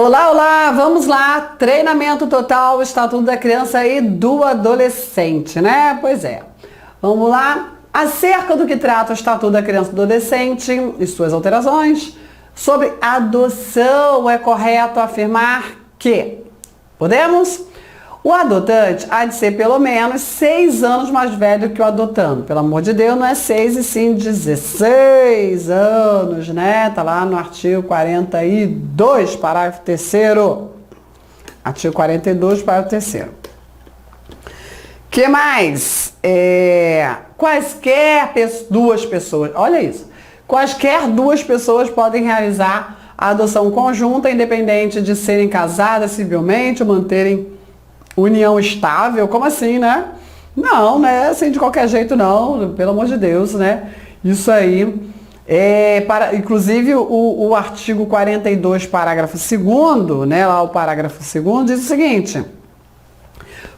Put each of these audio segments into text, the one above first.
Olá, olá, vamos lá, treinamento total, Estatuto da Criança e do Adolescente, né? Pois é, vamos lá, acerca do que trata o Estatuto da Criança e do Adolescente e suas alterações, sobre adoção, é correto afirmar que o adotante há de ser pelo menos 6 anos mais velho que o adotando. Pelo amor de Deus, não é 6 e sim 16 anos, né? Tá lá no artigo 42, parágrafo 3º. Artigo 42, parágrafo 3º. Que mais? Quaisquer duas pessoas, olha isso. Quaisquer duas pessoas podem realizar a adoção conjunta, independente de serem casadas civilmente ou manterem união estável. Como assim, né? Não, né? Assim de qualquer jeito não, pelo amor de Deus, né? Isso aí inclusive o artigo 42, parágrafo 2º, né? Lá o parágrafo 2º diz o seguinte: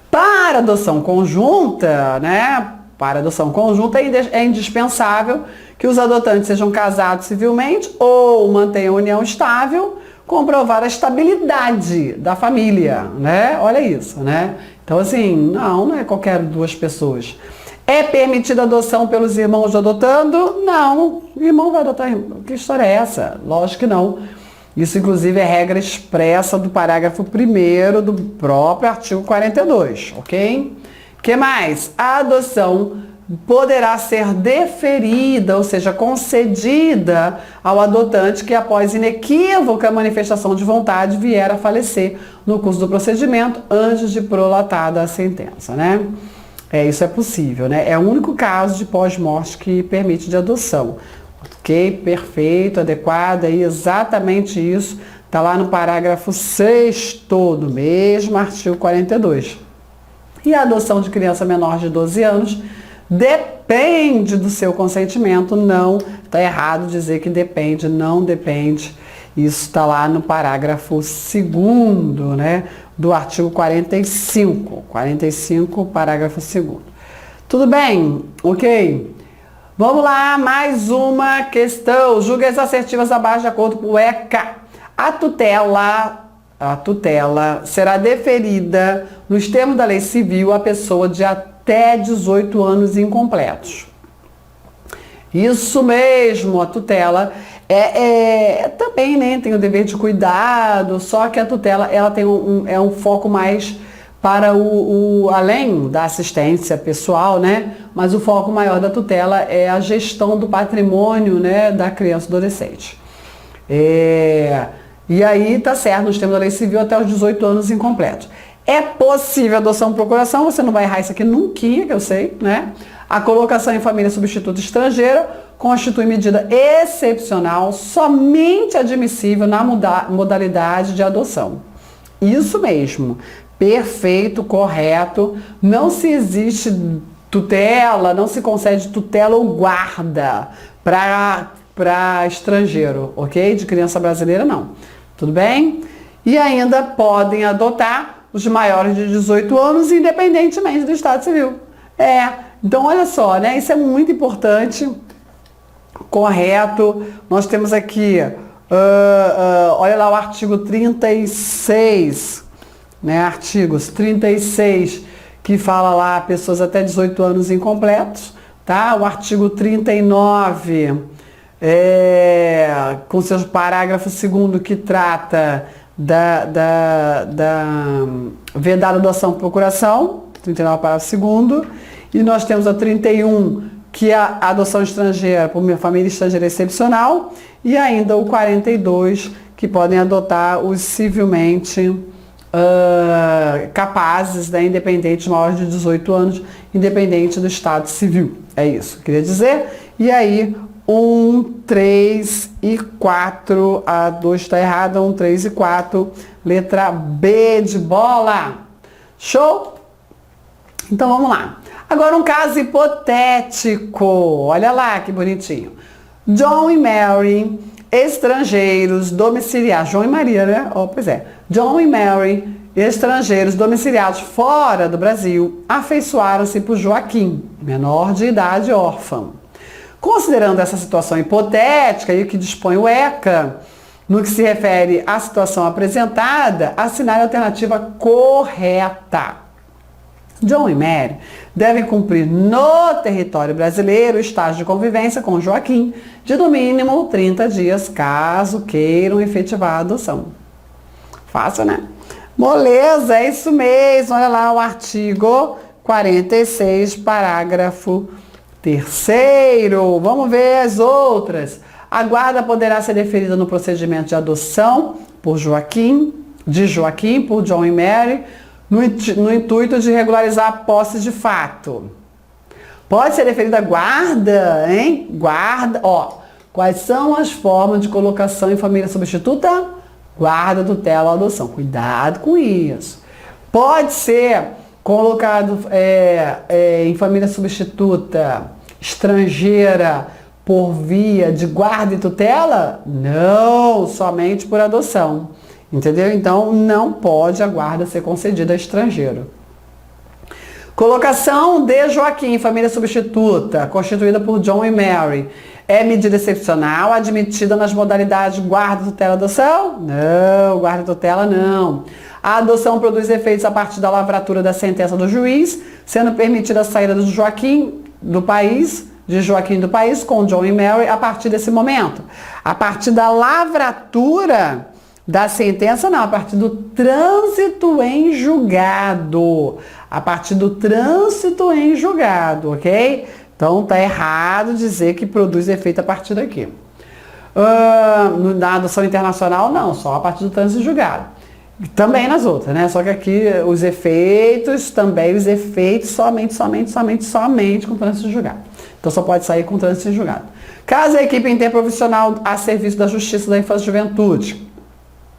para adoção conjunta, né? Para adoção conjunta é indispensável que os adotantes sejam casados civilmente ou mantenham união estável, comprovar a estabilidade da família, né? Olha isso, né? Então, assim, não é qualquer duas pessoas. É permitida adoção pelos irmãos do adotando? Não, o irmão vai adotar. Que história é essa? Lógico que não. Isso, inclusive, é regra expressa do parágrafo 1º do próprio artigo 42, ok? Que mais? A adoção poderá ser deferida, ou seja, concedida ao adotante que, após inequívoca manifestação de vontade, vier a falecer no curso do procedimento antes de prolatada a sentença, né? Isso é possível, né? É o único caso de pós-morte que permite de adoção. Ok? Perfeito, adequado, aí exatamente isso. Está lá no parágrafo 6º do mesmo artigo 42. E a adoção de criança menor de 12 anos depende do seu consentimento. Não, está errado dizer que depende, não depende. Isso está lá no parágrafo 2º, né, do artigo 45. 45, parágrafo 2º. Tudo bem? Ok? Vamos lá, mais uma questão. Julgas assertivas abaixo de acordo com o ECA. A tutela será deferida nos termos da lei civil à pessoa de até 18 anos incompletos. Isso mesmo, a tutela também, né, tem o dever de cuidado, só que a tutela ela tem um foco mais para além da assistência pessoal, né? Mas o foco maior da tutela é a gestão do patrimônio, né, da criança e do adolescente. E aí tá certo, nos termos da lei civil, até os 18 anos incompletos. É possível adoção por procuração, você não vai errar isso aqui nunca, que eu sei, né? A colocação em família substituta estrangeira constitui medida excepcional, somente admissível na modalidade de adoção. Isso mesmo, perfeito, correto. Não se existe tutela, não se concede tutela ou guarda para estrangeiro, ok? De criança brasileira, não. Tudo bem? E ainda podem adotar os maiores de 18 anos, independentemente do estado civil. Então olha só, né? Isso é muito importante, correto. Nós temos aqui, olha lá o artigo 36, né? Artigos 36, que fala lá pessoas até 18 anos incompletos, tá? O artigo 39, com seus parágrafos 2º, que trata da vedada adoção por procuração, 39, parágrafo 2º, e nós temos a 31, que é a adoção estrangeira por minha família estrangeira excepcional, e ainda o 42, que podem adotar os civilmente capazes, né, independentes, maiores de 18 anos, independente do estado civil. É isso que eu queria dizer. E aí, 1, 3 e 4, a 2 está errada, 1, 3 e 4, letra B de bola. Show? Então vamos lá. Agora um caso hipotético, olha lá que bonitinho. John e Mary, estrangeiros domiciliados, João e Maria, né? Pois é. John e Mary, estrangeiros domiciliados fora do Brasil, afeiçoaram-se por Joaquim, menor de idade, órfão. Considerando essa situação hipotética e que dispõe o ECA, No que se refere à situação apresentada, assinale a alternativa correta. John e Mary devem cumprir no território brasileiro o estágio de convivência com Joaquim de no mínimo 30 dias, caso queiram efetivar a adoção. Fácil, né? Moleza, é isso mesmo. Olha lá o artigo 46, parágrafo 3º. Vamos ver as outras. A guarda poderá ser deferida no procedimento de adoção por Joaquim, por John e Mary, no intuito de regularizar a posse de fato. Pode ser deferida a guarda, hein? Guarda, ó. Quais são as formas de colocação em família substituta? Guarda, tutela ou adoção. Cuidado com isso. Pode ser colocado em família substituta estrangeira por via de guarda e tutela? Não, somente por adoção. Entendeu? Então, não pode a guarda ser concedida a estrangeiro. Colocação de Joaquim em família substituta, constituída por John e Mary. É medida excepcional, admitida nas modalidades guarda, tutela, adoção? Não, guarda e tutela não. A adoção produz efeitos a partir da lavratura da sentença do juiz, sendo permitida a saída de Joaquim do país com John e Mary a partir desse momento. A partir da lavratura da sentença, não, a partir do trânsito em julgado. A partir do trânsito em julgado, ok? Então, tá errado dizer que produz efeito a partir daqui. Na adoção internacional, não, só a partir do trânsito em julgado. Também nas outras, né? Só que aqui os efeitos somente com trânsito em julgado. Então, só pode sair com trânsito em julgado. Caso a equipe interprofissional a serviço da Justiça da Infância e Juventude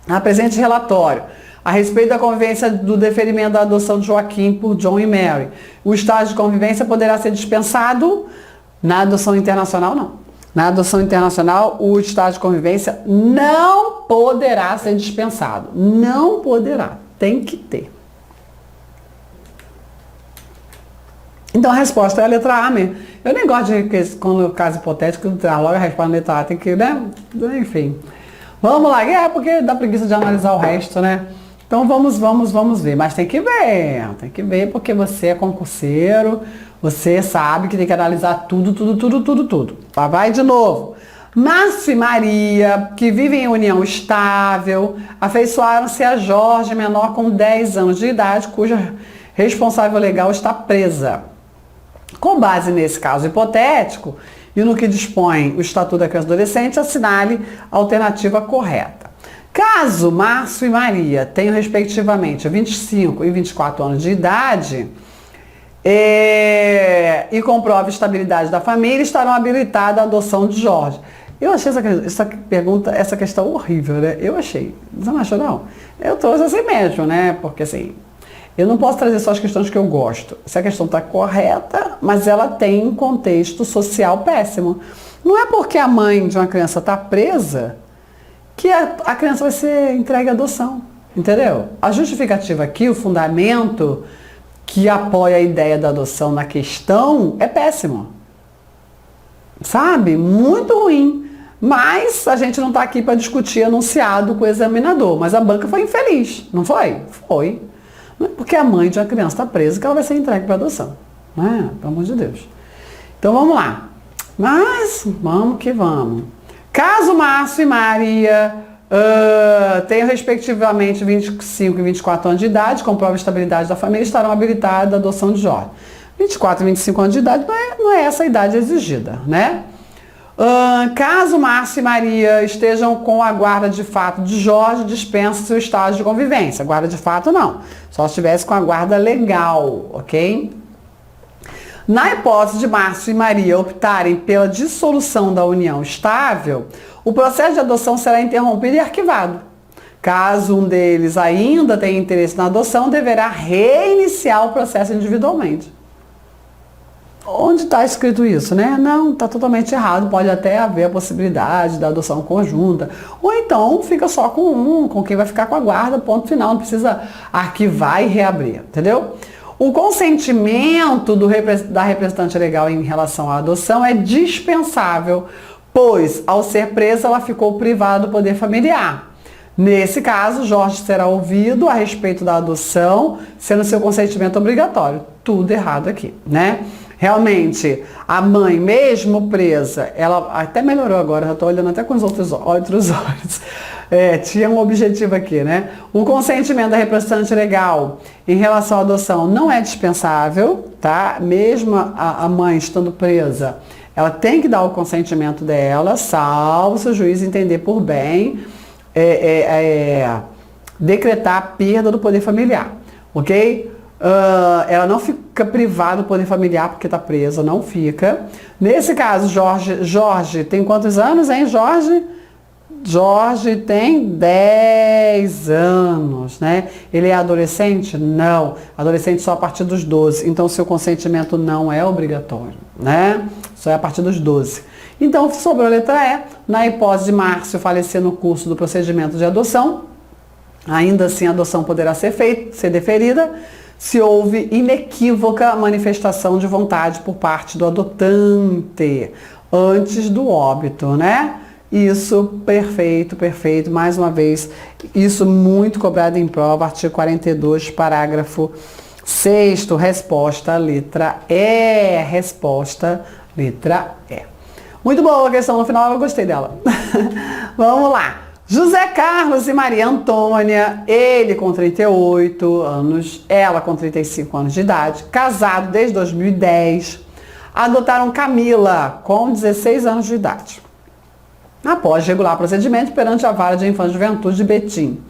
apresente relatório a respeito da convivência do deferimento da adoção de Joaquim por John e Mary, o estágio de convivência poderá ser dispensado. Na adoção internacional, não. Na adoção internacional, o estágio de convivência não poderá ser dispensado. Não poderá. Tem que ter. Então a resposta é a letra A mesmo. Eu nem gosto de, quando é caso hipotético, logo a resposta na letra A. Tem que, né? Enfim. Vamos lá, porque dá preguiça de analisar o resto, né? Então vamos ver. Mas tem que ver porque você é concurseiro, você sabe que tem que analisar tudo. Tá, vai de novo. Márcio e Maria, que vivem em união estável, afeiçoaram-se a Jorge, menor com 10 anos de idade, cuja responsável legal está presa. Com base nesse caso hipotético, e no que dispõe o Estatuto da Criança e do Adolescente, assinale a alternativa correta. Caso Márcio e Maria tenham respectivamente 25 e 24 anos de idade e comprove a estabilidade da família, estarão habilitados à adoção de Jorge. Eu achei essa questão horrível, né? Eu achei. Você não achou, não? Eu trouxe assim mesmo, né? Porque assim, eu não posso trazer só as questões que eu gosto. Se a questão está correta, mas ela tem um contexto social péssimo. Não é porque a mãe de uma criança está presa que a criança vai ser entregue à adoção. Entendeu? A justificativa aqui, o fundamento que apoia a ideia da adoção na questão é péssimo. Sabe? Muito ruim. Mas a gente não está aqui para discutir enunciado com o examinador. Mas a banca foi infeliz, não foi? Foi. Não é porque a mãe de uma criança está presa que ela vai ser entregue para adoção. Né? Pelo amor de Deus. Então vamos lá. Mas vamos que vamos. Caso Márcio e Maria tenham respectivamente 25 e 24 anos de idade, comprova a estabilidade da família, estarão habilitados à adoção de Jorge. 24 e 25 anos de idade não é essa a idade exigida, né? Caso Márcio e Maria estejam com a guarda de fato de Jorge, dispensa seu estágio de convivência. Guarda de fato não, só se estivesse com a guarda legal, ok? Na hipótese de Márcio e Maria optarem pela dissolução da união estável, o processo de adoção será interrompido e arquivado. Caso um deles ainda tenha interesse na adoção, deverá reiniciar o processo individualmente. Onde está escrito isso, né? Não, está totalmente errado. Pode até haver a possibilidade da adoção conjunta. Ou então fica só com quem vai ficar com a guarda, ponto final. Não precisa arquivar e reabrir, entendeu? O consentimento da representante legal em relação à adoção é dispensável, pois, ao ser presa, ela ficou privada do poder familiar. Nesse caso, Jorge será ouvido a respeito da adoção, sendo seu consentimento obrigatório. Tudo errado aqui, né? Realmente, a mãe, mesmo presa, ela até melhorou agora, já estou olhando até com os outros olhos. Tinha um objetivo aqui, né? O consentimento da representante legal em relação à adoção não é dispensável, tá? Mesmo a mãe estando presa, ela tem que dar o consentimento dela, salvo se o juiz entender por bem decretar a perda do poder familiar, ok? Ela não fica privada do poder familiar porque está presa, não fica. Nesse caso, Jorge tem quantos anos, hein, Jorge? Jorge tem 10 anos, né? Ele é adolescente? Não. Adolescente só a partir dos 12. Então, seu consentimento não é obrigatório, né? Só é a partir dos 12. Então, sobrou a letra E. Na hipótese de Márcio falecer no curso do procedimento de adoção, ainda assim a adoção poderá ser deferida se houve inequívoca manifestação de vontade por parte do adotante antes do óbito, né? Isso, perfeito, perfeito. Mais uma vez, isso muito cobrado em prova, artigo 42, parágrafo 6º, resposta, letra E. Resposta, letra E. Muito boa a questão no final, eu gostei dela. Vamos lá. José Carlos e Maria Antônia, ele com 38 anos, ela com 35 anos de idade, casado desde 2010, adotaram Camila com 16 anos de idade, após regular procedimento perante a Vara de Infância e Juventude de Betim.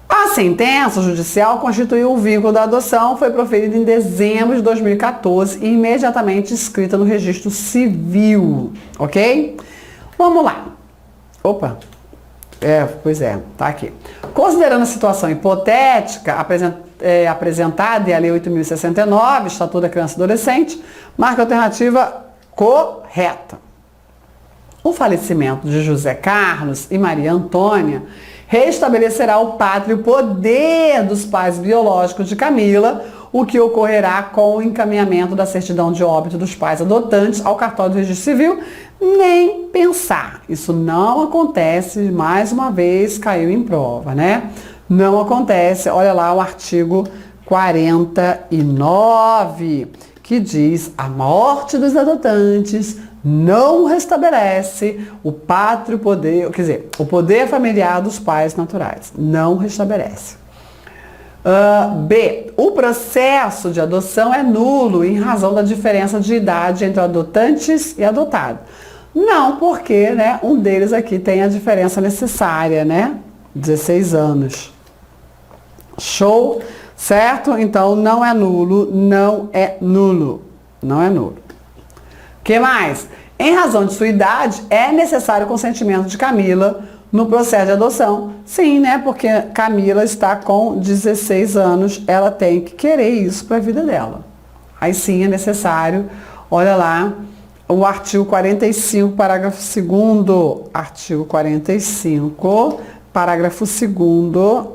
A sentença judicial constituiu o vínculo da adoção, foi proferida em dezembro de 2014 e imediatamente inscrita no registro civil, ok? Vamos lá. Opa! Pois é, tá aqui. Considerando a situação hipotética apresentada e a Lei 8.069, Estatuto da Criança e Adolescente, marca a alternativa correta. O falecimento de José Carlos e Maria Antônia restabelecerá o pátrio poder dos pais biológicos de Camila, o que ocorrerá com o encaminhamento da certidão de óbito dos pais adotantes ao cartório do registro civil. Nem pensar. Isso não acontece, mais uma vez caiu em prova, né? Não acontece. Olha lá o artigo 49, que diz: a morte dos adotantes não restabelece o pátrio poder, quer dizer, o poder familiar dos pais naturais. Não restabelece. B. O processo de adoção é nulo em razão da diferença de idade entre adotantes e adotado. Não, porque, né, um deles aqui tem a diferença necessária, né? 16 anos. Show? Certo? Então, não é nulo, não é nulo. Não é nulo. O que mais? Em razão de sua idade, é necessário o consentimento de Camila no processo de adoção. Sim, né? Porque Camila está com 16 anos, ela tem que querer isso para a vida dela. Aí sim é necessário, olha lá, o artigo 45, parágrafo 2º. Artigo 45, parágrafo 2º.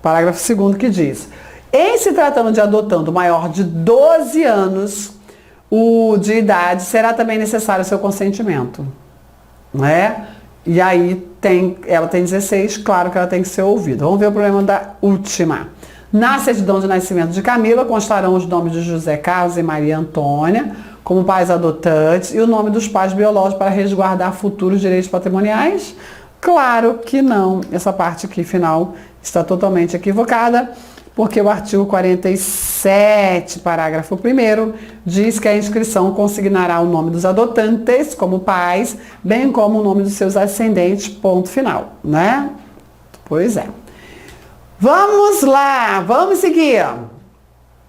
Parágrafo 2º que diz: em se tratando de adotando maior de 12 anos de idade, será também necessário o seu consentimento, né? E aí ela tem 16, claro que ela tem que ser ouvida. Vamos ver o problema da última. Na certidão de nascimento de Camila constarão os nomes de José Carlos e Maria Antônia como pais adotantes e o nome dos pais biológicos para resguardar futuros direitos patrimoniais? Claro que não. Essa parte aqui final está totalmente equivocada, porque o artigo 47, parágrafo 1º, diz que a inscrição consignará o nome dos adotantes como pais, bem como o nome dos seus ascendentes, ponto final, né? Pois é. Vamos lá, vamos seguir.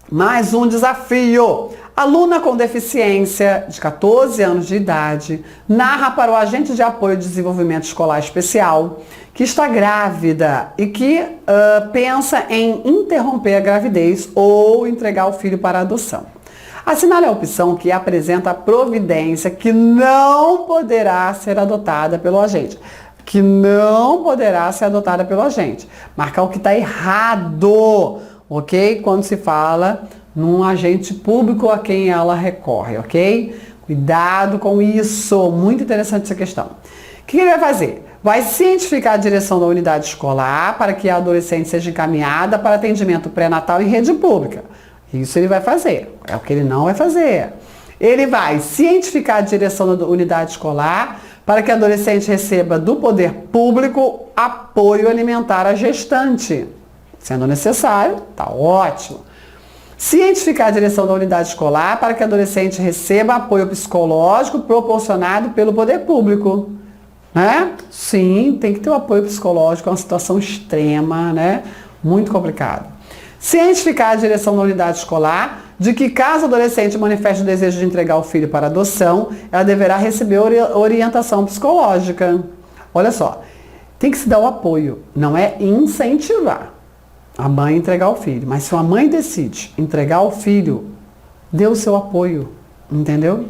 Mais um desafio. Aluna com deficiência de 14 anos de idade narra para o agente de apoio ao desenvolvimento escolar especial que está grávida e que pensa em interromper a gravidez ou entregar o filho para adoção. Assinale a opção que apresenta a providência que não poderá ser adotada pelo agente. Que não poderá ser adotada pelo agente. Marcar o que está errado, ok? Quando se fala num agente público a quem ela recorre, ok? Cuidado com isso, muito interessante essa questão. O que ele vai fazer? Vai cientificar a direção da unidade escolar para que a adolescente seja encaminhada para atendimento pré-natal em rede pública. Isso ele vai fazer, é o que ele não vai fazer. Ele vai cientificar a direção da unidade escolar para que a adolescente receba do poder público apoio alimentar à gestante. Sendo necessário, tá ótimo. Cientificar a direção da unidade escolar para que a adolescente receba apoio psicológico proporcionado pelo poder público. Né? Sim, tem que ter um apoio psicológico, é uma situação extrema, né? Muito complicado. Cientificar a direção da unidade escolar de que, caso o adolescente manifeste o desejo de entregar o filho para adoção, ela deverá receber orientação psicológica. Olha só, tem que se dar o apoio, não é incentivar a mãe a entregar o filho. Mas se a mãe decide entregar o filho, dê o seu apoio, entendeu?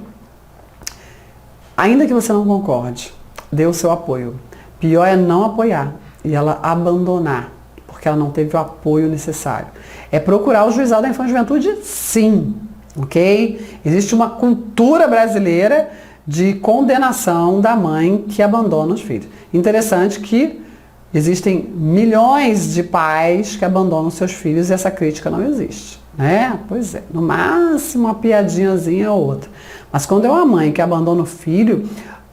Ainda que você não concorde, dê o seu apoio. Pior é não apoiar e ela abandonar, porque ela não teve o apoio necessário. É procurar o juizado da infância e juventude, sim, ok? Existe uma cultura brasileira de condenação da mãe que abandona os filhos. Interessante que existem milhões de pais que abandonam seus filhos e essa crítica não existe, né? Pois é, no máximo uma piadinhazinha ou outra. Mas quando é uma mãe que abandona o filho,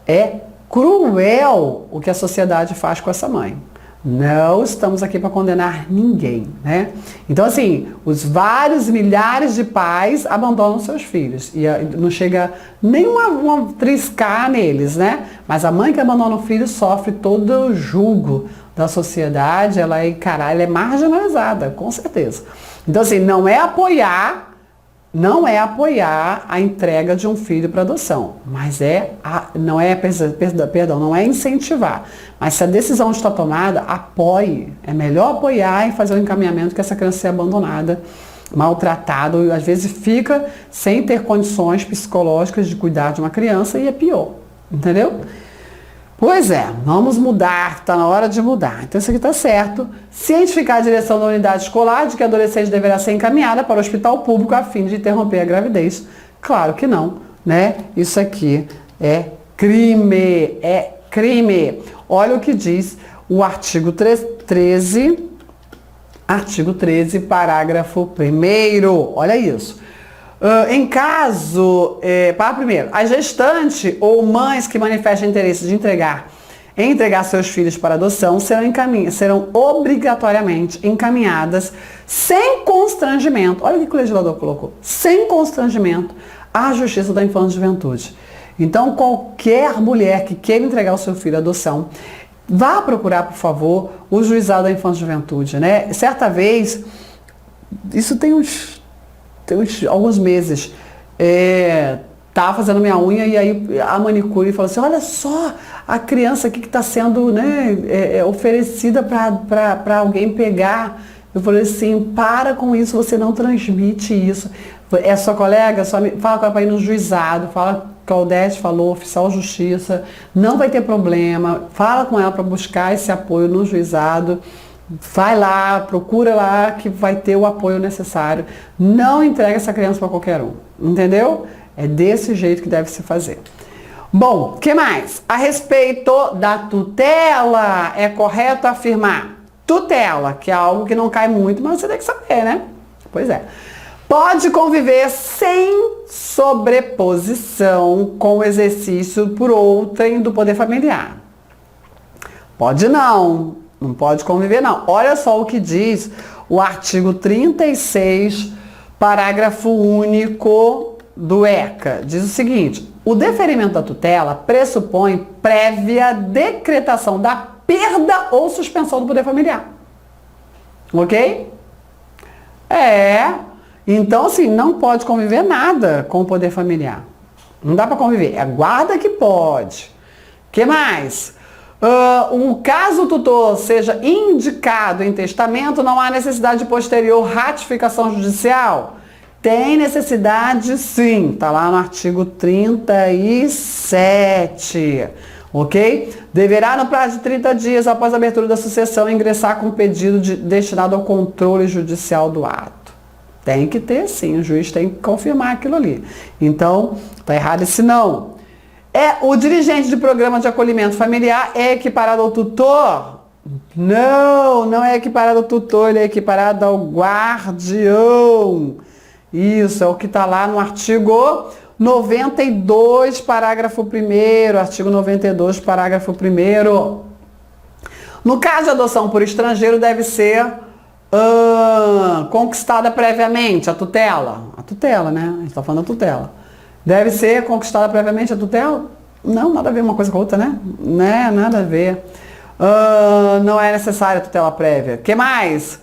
é cruel o que a sociedade faz com essa mãe. Não estamos aqui para condenar ninguém, né? Então, assim, os vários milhares de pais abandonam seus filhos. E não chega nem uma triscar neles, né? Mas a mãe que abandona o filho sofre todo o jugo da sociedade, ela é marginalizada, com certeza. Então, assim, não é apoiar a entrega de um filho para adoção, mas não é incentivar. Mas se a decisão está tomada, apoie. É melhor apoiar e fazer o encaminhamento que essa criança seja abandonada, maltratada, às vezes fica sem ter condições psicológicas de cuidar de uma criança e é pior, entendeu? Pois é, vamos mudar, está na hora de mudar. Então isso aqui está certo. Cientificar a direção da unidade escolar de que a adolescente deverá ser encaminhada para o hospital público a fim de interromper a gravidez. Claro que não, né? Isso aqui é crime, Olha o que diz o artigo 13, parágrafo 1º. Olha isso. Em caso, para primeiro, a gestante ou mães que manifestem interesse de entregar seus filhos para adoção serão obrigatoriamente encaminhadas sem constrangimento. Olha o que o legislador colocou. Sem constrangimento à Justiça da Infância e Juventude. Então, qualquer mulher que queira entregar o seu filho à adoção, vá procurar, por favor, o Juizado da Infância e Juventude, né? Certa vez, isso tem alguns meses, tava fazendo minha unha e aí a manicure falou assim, olha só a criança aqui que está sendo, né, oferecida para alguém pegar. Eu falei assim, para com isso, você não transmite isso. É sua colega, fala com ela para ir no juizado, fala que a Odete falou, oficial justiça, não vai ter problema, fala com ela para buscar esse apoio no juizado. Vai lá, procura lá que vai ter o apoio necessário. Não entrega essa criança para qualquer um, entendeu? É desse jeito que deve se fazer. Bom, o que mais? A respeito da tutela, é correto afirmar tutela, que é algo que não cai muito, mas você tem que saber, né? Pois é. Pode conviver sem sobreposição com o exercício por outrem do poder familiar. Pode não. Não pode conviver, não. Olha só o que diz o artigo 36, parágrafo único do ECA. Diz o seguinte, o deferimento da tutela pressupõe prévia decretação da perda ou suspensão do poder familiar. Ok? Então, assim, não pode conviver nada com o poder familiar. Não dá para conviver. É a guarda que pode. O que mais? Caso o tutor seja indicado em testamento, não há necessidade de posterior ratificação judicial? Tem necessidade sim, está lá no artigo 37, ok? Deverá, no prazo de 30 dias após a abertura da sucessão, ingressar com pedido destinado ao controle judicial do ato. Tem que ter sim, o juiz tem que confirmar aquilo ali. Então, tá errado esse não. O dirigente de programa de acolhimento familiar é equiparado ao tutor? Não, não é equiparado ao tutor, ele é equiparado ao guardião. Isso, é o que está lá no artigo 92, parágrafo 1º, artigo 92, parágrafo 1º. No caso de adoção por estrangeiro, deve ser conquistada previamente a tutela. A tutela, né? A gente está falando da tutela. Deve ser conquistada previamente a tutela? Não, nada a ver uma coisa com a outra, né? Né? Nada a ver. Não é necessária a tutela prévia. O que mais?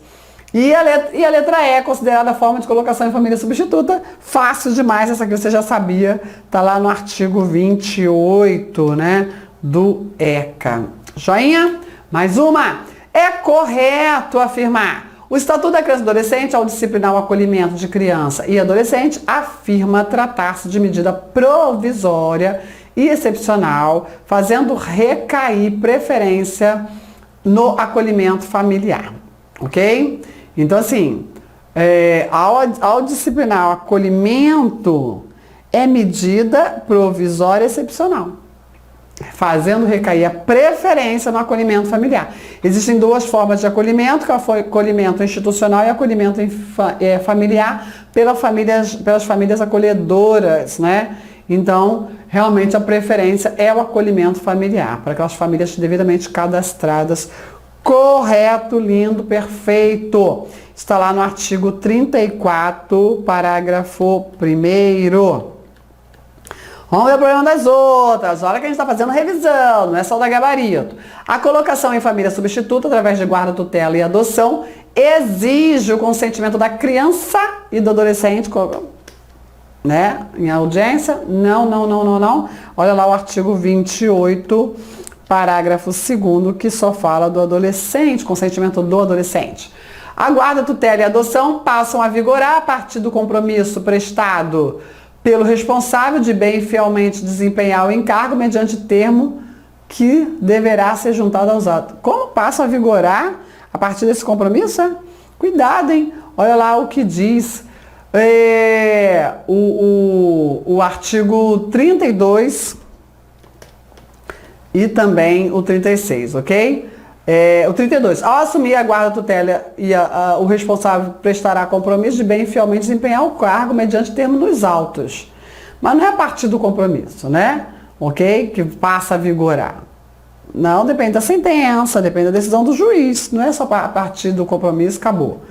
E a letra E, considerada a forma de colocação em família substituta, fácil demais, essa aqui você já sabia, tá lá no artigo 28, né, do ECA. Joinha? Mais uma. É correto afirmar. O Estatuto da Criança e do Adolescente, ao disciplinar o acolhimento de criança e adolescente, afirma tratar-se de medida provisória e excepcional, fazendo recair preferência no acolhimento familiar. Ok? Então, assim, ao disciplinar o acolhimento, é medida provisória e excepcional, fazendo recair a preferência no acolhimento familiar. Existem duas formas de acolhimento, que é o acolhimento institucional e acolhimento familiar pelas famílias acolhedoras, né? Então, realmente a preferência é o acolhimento familiar, para aquelas famílias devidamente cadastradas. Correto, lindo, perfeito. Está lá no artigo 34, parágrafo 1º. Vamos ver o problema das outras. Olha que a gente está fazendo revisão, não é só da gabarito. A colocação em família substituta, através de guarda, tutela e adoção, exige o consentimento da criança e do adolescente, né? Em audiência. Não. Olha lá o artigo 28, parágrafo 2º, que só fala do adolescente, consentimento do adolescente. A guarda, tutela e adoção passam a vigorar a partir do compromisso prestado pelo responsável de bem e fielmente desempenhar o encargo mediante termo que deverá ser juntado aos atos. Como passam a vigorar a partir desse compromisso? Cuidado, hein? Olha lá o que diz o artigo 32 e também o 36, ok? O 32. Ao assumir a guarda, tutela e o responsável prestará compromisso de bem e fielmente desempenhar o cargo mediante termo nos autos. Mas não é a partir do compromisso, né? Ok? Que passa a vigorar. Não, depende da sentença, depende da decisão do juiz. Não é só a partir do compromisso, acabou.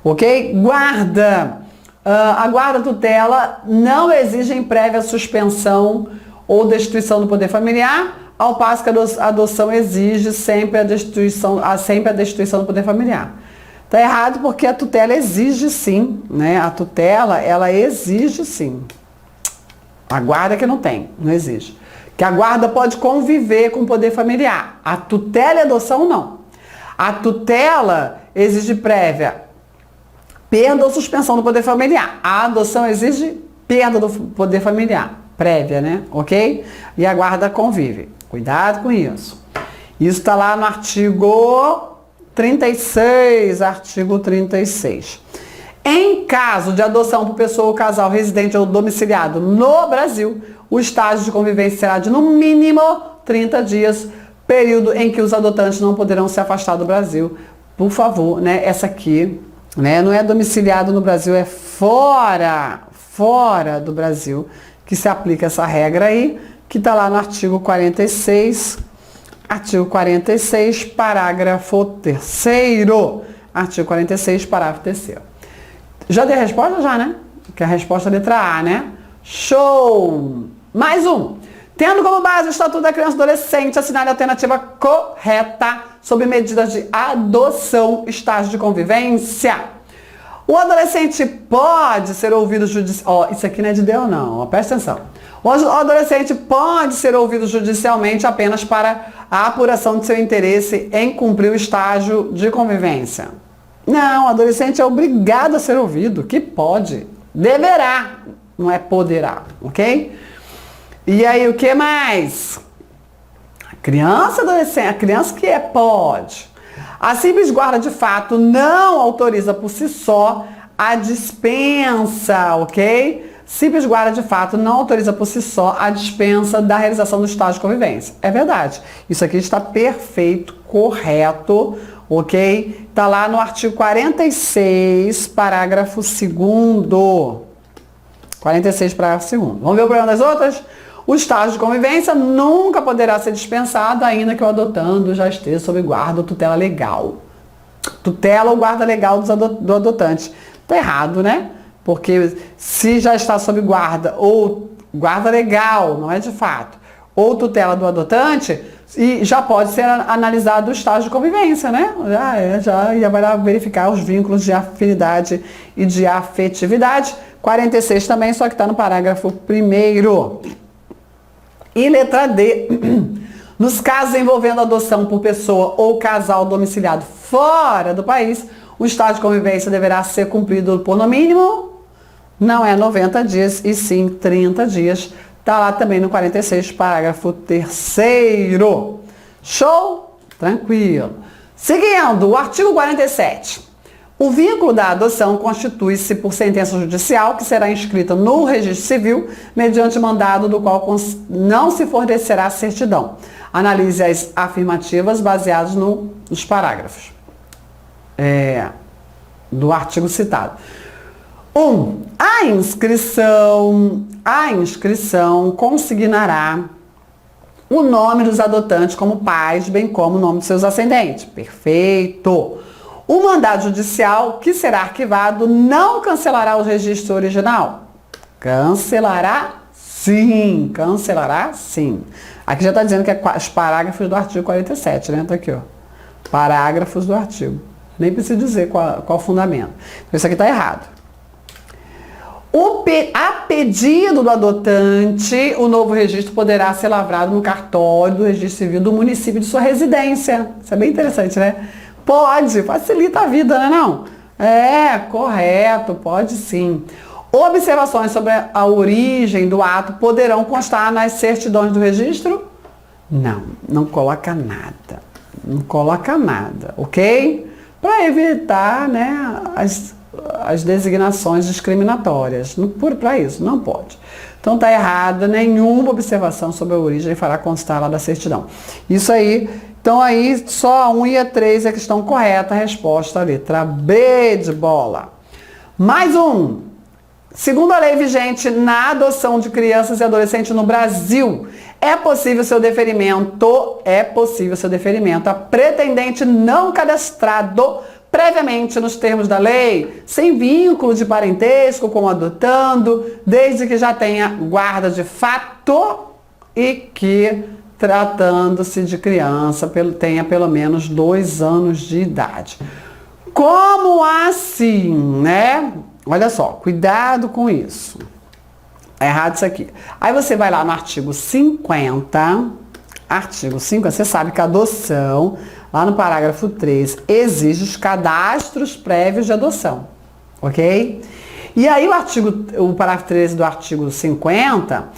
Ok? Guarda. A guarda, tutela não exigem prévia suspensão ou destituição do poder familiar, ao passo que a adoção exige sempre a destituição do poder familiar. Está errado porque a tutela exige sim, né? A tutela, ela exige sim. A guarda que não exige. Que a guarda pode conviver com o poder familiar. A tutela e a adoção não. A tutela exige prévia perda ou suspensão do poder familiar. A adoção exige perda do poder familiar. Prévia, né? Ok? E a guarda convive. Cuidado com isso. Isso está lá no artigo 36, artigo 36. Em caso de adoção por pessoa ou casal residente ou domiciliado no Brasil, o estágio de convivência será de no mínimo 30 dias, período em que os adotantes não poderão se afastar do Brasil. Por favor, né? Essa aqui, né? Não é domiciliado no Brasil, é fora do Brasil que se aplica essa regra aí, que está lá no artigo 46, parágrafo 3º. Artigo 46, parágrafo 3º. Já dei a resposta? Já, né? Que é a resposta é a letra A, né? Show! Mais um. Tendo como base o Estatuto da Criança e do Adolescente, assinale a alternativa correta sobre medidas de adoção, estágio de convivência. O adolescente pode ser ouvido judicialmente. Isso aqui não é de Deus, não. Presta atenção. O adolescente pode ser ouvido judicialmente apenas para a apuração de seu interesse em cumprir o estágio de convivência. Não, o adolescente é obrigado a ser ouvido. Que pode. Deverá. Não é poderá. Ok? E aí, o que mais? A criança, adolescente, a criança que pode. A simples guarda de fato não autoriza por si só a dispensa, ok? Simples guarda, de fato, não autoriza por si só a dispensa da realização do estágio de convivência. É verdade. Isso aqui está perfeito, correto, ok? Está lá no artigo 46, parágrafo 2º. 46, parágrafo 2º. Vamos ver o problema das outras? O estágio de convivência nunca poderá ser dispensado, ainda que o adotando já esteja sob guarda ou tutela legal. Tutela ou guarda legal do adotante. Tá errado, né? Porque se já está sob guarda ou guarda legal, não é de fato, ou tutela do adotante, e já pode ser analisado o estágio de convivência, né? Já vai lá verificar os vínculos de afinidade e de afetividade. 46 também, só que está no parágrafo 1º. E letra D. Nos casos envolvendo adoção por pessoa ou casal domiciliado fora do país, o estágio de convivência deverá ser cumprido por, no mínimo, não é 90 dias, e sim 30 dias. Está lá também no 46, parágrafo 3º. Show? Tranquilo. Seguindo, o artigo 47. O vínculo da adoção constitui-se por sentença judicial que será inscrita no registro civil mediante mandado do qual não se fornecerá certidão. Analise as afirmativas baseadas nos parágrafos do artigo citado. 1. A inscrição consignará o nome dos adotantes como pais, bem como o nome de seus ascendentes. Perfeito. O mandado judicial, que será arquivado, não cancelará o registro original? Cancelará sim. Cancelará sim. Aqui já está dizendo que é os parágrafos do artigo 47, né? Tá aqui, ó. Parágrafos do artigo. Nem preciso dizer qual o fundamento. Então, isso aqui está errado. A pedido do adotante, o novo registro poderá ser lavrado no cartório do registro civil do município de sua residência. Isso é bem interessante, né? Pode, facilita a vida, né não? É, correto, pode sim. Observações sobre a origem do ato poderão constar nas certidões do registro? Não, não coloca nada. Não coloca nada, ok? Para evitar, né, as designações discriminatórias. Para isso, não pode. Então está errada, nenhuma observação sobre a origem fará constar lá da certidão. Isso aí, então aí só a 1 e a 3 é que estão corretas, a resposta, a letra B de bola. Mais um. Segundo a lei vigente na adoção de crianças e adolescentes no Brasil, é possível seu deferimento a pretendente não cadastrado previamente nos termos da lei, sem vínculo de parentesco com o adotando, desde que já tenha guarda de fato e que, tratando-se de criança, tenha pelo menos 2 anos de idade. Como assim, né? Olha só, cuidado com isso. É errado isso aqui. Aí você vai lá no artigo 50, você sabe que a adoção, lá no parágrafo 3, exige os cadastros prévios de adoção, ok? E aí o parágrafo 13 do artigo 50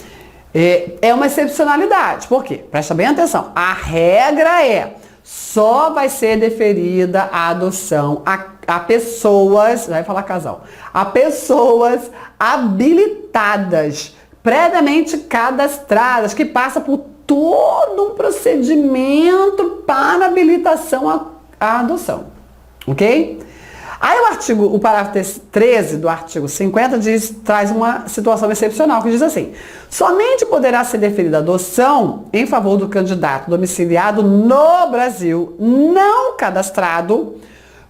é uma excepcionalidade. Por quê? Presta bem atenção. A regra só vai ser deferida a adoção a pessoas, vai falar casal, a pessoas habilitadas, previamente cadastradas, que passa por todo um procedimento para habilitação à adoção, ok? Aí o parágrafo 13 do artigo 50 traz uma situação excepcional que diz assim: somente poderá ser deferida a adoção em favor do candidato domiciliado no Brasil, não cadastrado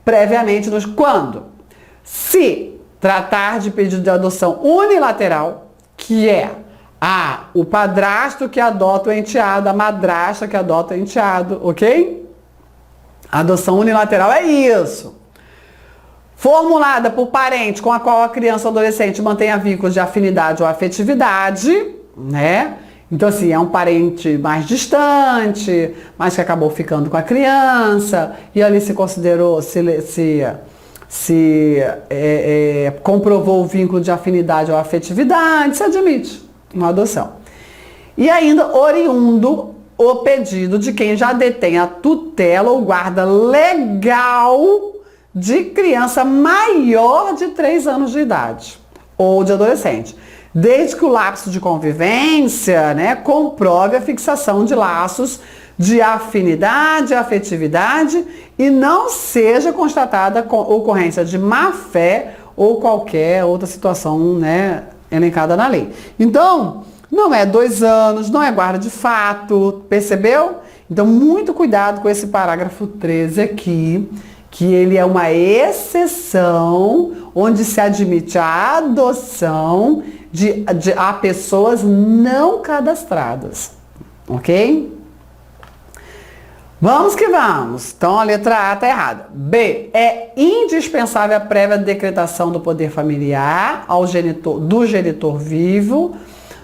previamente quando se tratar de pedido de adoção unilateral, que é o padrasto que adota o enteado, a madrasta que adota o enteado, ok? A adoção unilateral é isso. Formulada por parente com a qual a criança ou adolescente mantenha vínculos de afinidade ou afetividade, né? Então, assim, é um parente mais distante, mas que acabou ficando com a criança, e ali se considerou, comprovou o vínculo de afinidade ou afetividade, se admite uma adoção. E ainda oriundo o pedido de quem já detém a tutela ou guarda legal de criança maior de 3 anos de idade ou de adolescente, desde que o lapso de convivência, né, comprove a fixação de laços de afinidade, afetividade e não seja constatada ocorrência de má-fé ou qualquer outra situação, né, elencada na lei. Então, não é 2 anos, não é guarda de fato, percebeu? Então, muito cuidado com esse parágrafo 13 aqui, que ele é uma exceção onde se admite a adoção a pessoas não cadastradas, ok? Vamos que vamos. Então, a letra A está errada. B. É indispensável a prévia decretação do poder familiar do genitor vivo,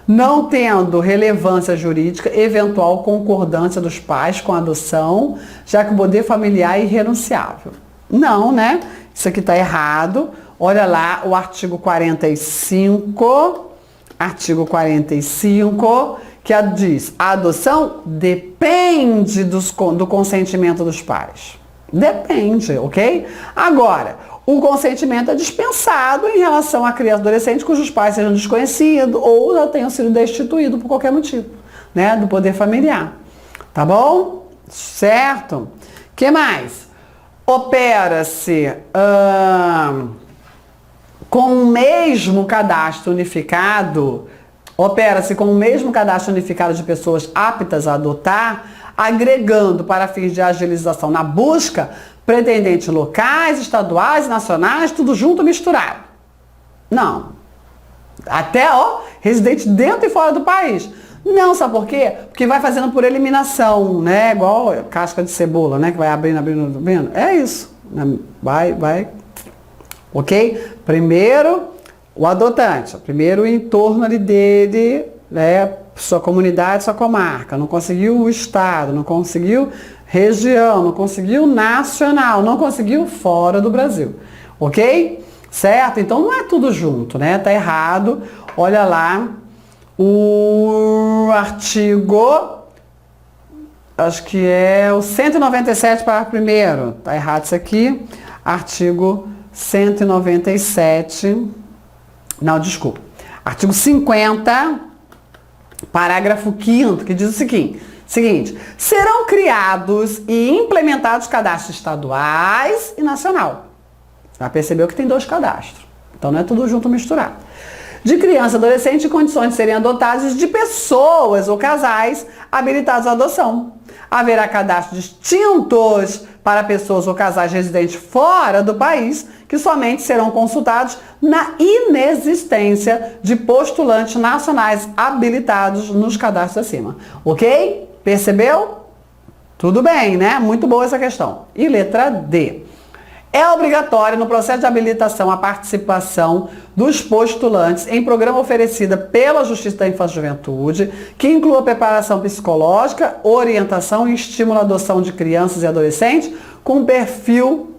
não tendo relevância jurídica, eventual concordância dos pais com a adoção, já que o poder familiar é irrenunciável. Não, né? Isso aqui está errado. Olha lá o artigo 45, que diz, a adoção depende do consentimento dos pais. Depende, ok? Agora, o consentimento é dispensado em relação à criança e adolescente cujos pais sejam desconhecidos ou já tenham sido destituídos por qualquer motivo, né, do poder familiar. Tá bom? Certo? Que mais? Opera-se com o mesmo cadastro unificado de pessoas aptas a adotar, agregando para fins de agilização na busca pretendentes locais, estaduais, nacionais, tudo junto, misturado. Não. Até, residente dentro e fora do país. Não, sabe por quê? Porque vai fazendo por eliminação, né? Igual casca de cebola, né? Que vai abrindo. É isso. Vai. Ok? Primeiro, o adotante. Primeiro, o entorno ali dele, né? Sua comunidade, sua comarca. Não conseguiu o estado, não conseguiu região, não conseguiu nacional, não conseguiu fora do Brasil. Ok? Certo? Então não é tudo junto, né? Tá errado. Olha lá o artigo, acho que é o 197, parágrafo 1º. Tá errado isso aqui. Artigo 197. Não, desculpa. Artigo 50, parágrafo 5º, que diz o seguinte, serão criados e implementados cadastros estaduais e nacional. Já percebeu que tem 2 cadastros. Então não é tudo junto misturado. De criança e adolescente em condições de serem adotados de pessoas ou casais habilitados à adoção. Haverá cadastros distintos para pessoas ou casais residentes fora do país, que somente serão consultados na inexistência de postulantes nacionais habilitados nos cadastros acima. Ok? Percebeu? Tudo bem, né? Muito boa essa questão. E letra D. É obrigatório no processo de habilitação a participação dos postulantes em programa oferecido pela Justiça da Infância e Juventude, que inclua preparação psicológica, orientação e estímulo à adoção de crianças e adolescentes com perfil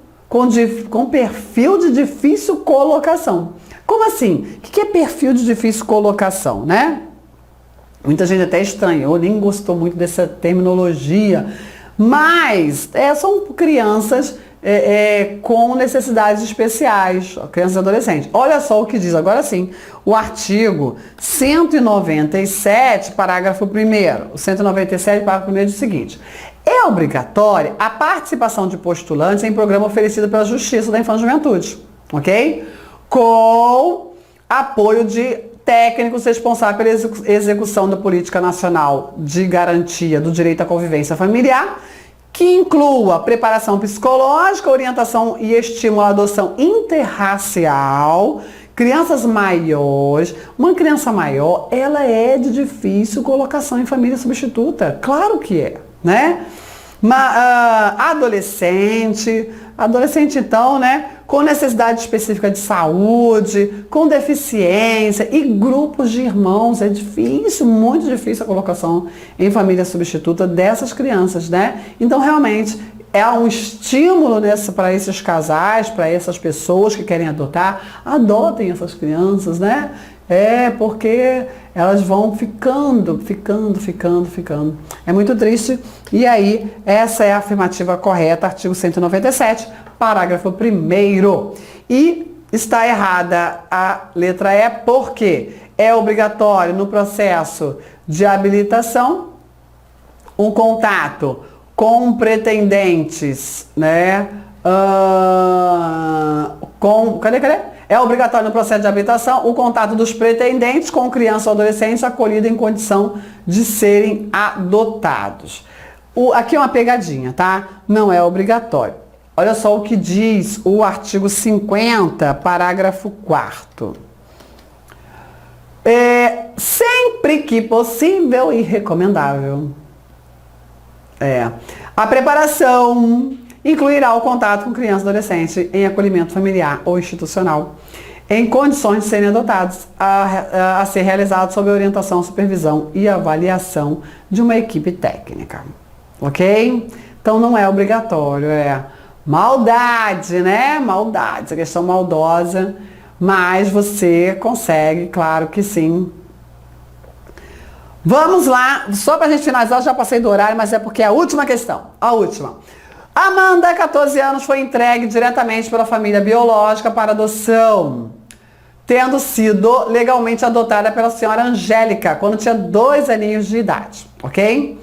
de difícil colocação. Como assim? O que é perfil de difícil colocação, né? Muita gente até estranhou, nem gostou muito dessa terminologia, mas são crianças com necessidades especiais, crianças e adolescentes. Olha só o que diz, agora sim, o artigo 197, parágrafo 1º. O 197, parágrafo 1º diz o seguinte: é obrigatória a participação de postulantes em programa oferecido pela Justiça da Infância e Juventude, ok? Com apoio de técnicos responsáveis pela execução da Política Nacional de Garantia do Direito à Convivência Familiar, que inclua preparação psicológica, orientação e estímulo à adoção interracial, crianças maiores. Uma criança maior, ela é de difícil colocação em família substituta. Claro que é, né? Adolescente então, né, com necessidade específica de saúde, com deficiência e grupos de irmãos. É difícil, muito difícil a colocação em família substituta dessas crianças, né? Então, realmente, é um estímulo para esses casais, para essas pessoas que querem adotar. Adotem essas crianças, né? Porque elas vão ficando. É muito triste. E aí, essa é a afirmativa correta, artigo 197, parágrafo 1º. E está errada a letra E, porque é obrigatório no processo de habilitação um contato com pretendentes, né? Cadê? É obrigatório no processo de habilitação o contato dos pretendentes com criança ou adolescente acolhida em condição de serem adotados. Aqui é uma pegadinha, tá? Não é obrigatório. Olha só o que diz o artigo 50, parágrafo 4º. Sempre que possível e recomendável. A preparação incluirá o contato com criança e adolescente em acolhimento familiar ou institucional, em condições de serem adotados, a ser realizado sob a orientação, supervisão e avaliação de uma equipe técnica. Ok? Então não é obrigatório, maldade, né? Maldade, essa questão maldosa, mas você consegue, claro que sim. Vamos lá, só pra gente finalizar, eu já passei do horário, mas é porque é a última questão, a última. Amanda, 14 anos, foi entregue diretamente pela família biológica para adoção, tendo sido legalmente adotada pela senhora Angélica, quando tinha 2 aninhos de idade, ok?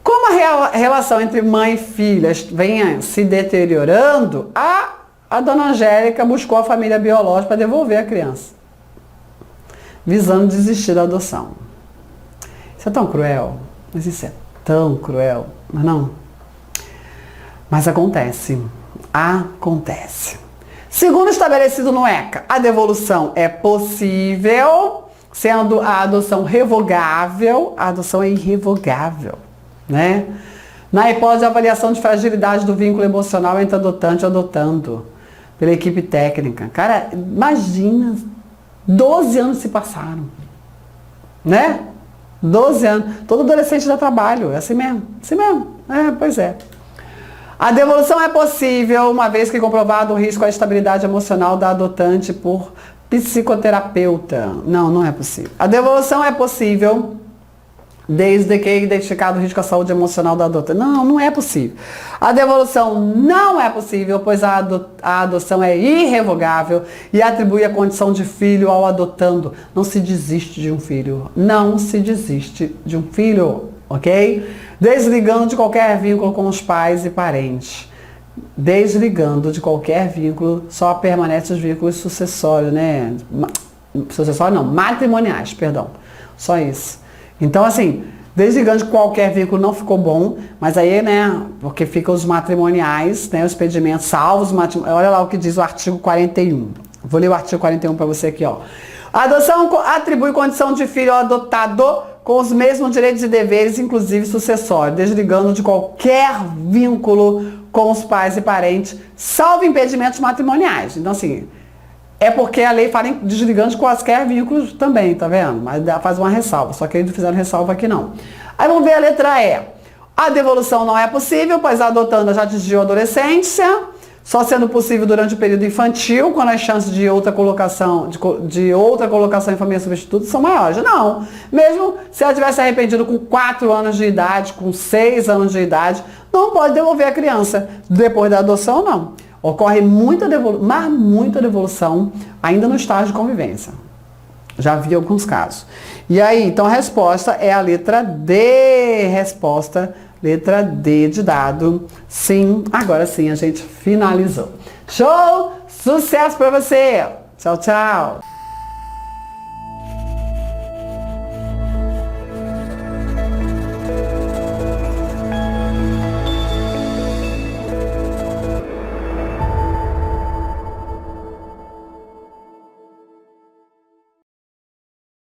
Como a relação entre mãe e filha vem se deteriorando, a dona Angélica buscou a família biológica para devolver a criança, visando desistir da adoção. Isso é tão cruel, mas isso é tão cruel, mas não. Mas acontece. Segundo estabelecido no ECA, a devolução é possível, sendo a adoção revogável, a adoção é irrevogável, né? Na hipótese de avaliação de fragilidade do vínculo emocional entre adotante e adotando, pela equipe técnica. Cara, imagina, 12 anos se passaram, né? 12 anos. Todo adolescente dá trabalho, é assim mesmo, pois é. A devolução é possível, uma vez que comprovado o risco à estabilidade emocional da adotante por psicoterapeuta. Não é possível. A devolução é possível desde que identificado o risco à saúde emocional da adotante. Não é possível. A devolução não é possível, pois a adoção é irrevogável e atribui a condição de filho ao adotando. Não se desiste de um filho. Não se desiste de um filho, ok? Desligando de qualquer vínculo com os pais e parentes. Desligando de qualquer vínculo, só permanecem os vínculos sucessórios, né? Sucessórios não, matrimoniais, perdão. Só isso. Então, assim, desligando de qualquer vínculo não ficou bom, mas aí, né, porque ficam os matrimoniais, né, os pedimentos salvos, olha lá o que diz o artigo 41. Vou ler o artigo 41 para você aqui, ó. A adoção atribui condição de filho ao adotado com os mesmos direitos e deveres, inclusive sucessórios, desligando de qualquer vínculo com os pais e parentes, salvo impedimentos matrimoniais. Então, assim, é porque a lei fala em desligando de quaisquer vínculos também, tá vendo? Mas faz uma ressalva, só que eles não fizeram ressalva aqui não. Aí vamos ver a letra E. A devolução não é possível, pois a adotanda já atingiu a adolescência, só sendo possível durante o período infantil, quando as chances de outra colocação em família substituta são maiores. Não. Mesmo se ela tivesse arrependido com 4 anos de idade, com 6 anos de idade, não pode devolver a criança. Depois da adoção, não. Ocorre muita devolução ainda no estágio de convivência. Já vi alguns casos. E aí, então a resposta é a letra D. Letra D de dado. Sim, agora sim a gente finalizou. Show! Sucesso pra você! Tchau, tchau!